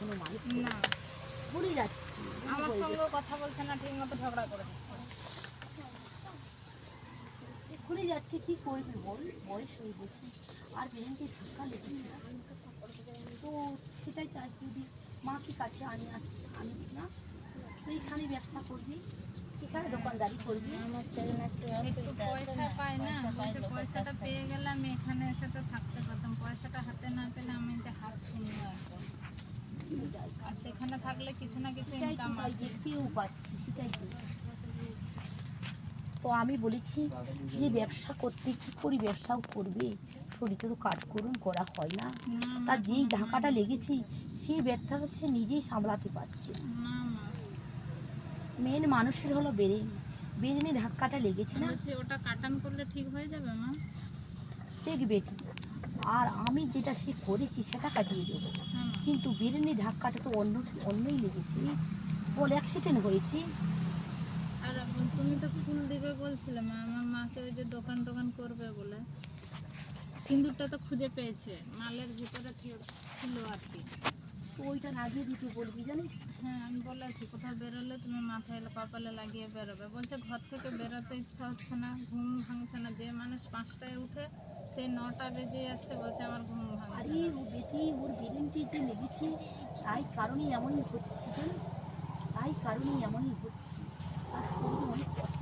কোনো মানুষ না ভুলে যাচ্ছি। আমার সঙ্গে কথা বলছে না, ঠিক মতো ঝগড়া করে দিচ্ছে। ভুলে যাচ্ছে, কি করবি বল, বয়স হয়ে গেছে আর বেরেন্টি ধাক্কা লেগেছে না, তো সেটাই চাই যদি মাকে কাছে আনিস না, তো এইখানে ব্যবসা করবি, এখানে দোকানদারি করবি। আমার সেদিন একটু একটু পয়সা পাই না, বলছে পয়সাটা পেয়ে গেলে আমি এখানে এসে তো থাকতে পারতাম, পয়সাটা হাতে না পেলে আমি যে হাত শূন্য একদম। আর সেখানে থাকলে কিছু না কিছু সেটাই তো ইনকাম তাই আসে। দেখতেও পাচ্ছি, সেটাই তো। তো আমি বলেছি যে ব্যবসা করতে কি করি, ব্যবসাও করবে, শরীরে তো কাজ করুন করা হয় না, না মা, তার যেই ধাক্কাটা লেগেছে সেই ব্যথাটা সে নিজেই সামলাতে পারছে না। না মা, মেন মানুষের হলো বেরেনে ধাক্কাটা লেগেছে না, বলছি ওটা কাটান করলে ঠিক হয়ে যাবে মা? দেখবে ঠিক। আর আমি যেটা সে করেছি সেটা কাটিয়ে দেবো, হ্যাঁ মা। কিন্তু বেরেনে ধাক্কাটা তো অন্যই লেগেছে, বল অ্যাক্সিডেন্ট হয়েছে। আর তুমি তো ফুল দিবে বলছিলে মা, আমার মাকে ওই যে দোকান টোকান করবে বলে সিঁদুরটা তো খুঁজে পেয়েছে, মালের ভিতরে ছিল আর কি। তো ওইটা লাগিয়ে দিতে বলবি জানিস। হ্যাঁ আমি বলেছি কোথাও বেরোলে তুমি মাথায় কপালে লাগিয়ে বেরোবে, বলছে ঘর থেকে বেরোতে ইচ্ছা হচ্ছে না, ঘুম ভাঙছে না, যে মানুষ 5টায় উঠে সেই 9টা বেজে যাচ্ছে, বলছে আমার ঘুম ভাঙছে আরে না। ও বেটি ওর বেরেনটি যে লেগেছে তাই কারণেই এমনই হচ্ছে জানিস, তাই কারণেই এমনই হচ্ছে, আর শরীরে অনেক কষ্ট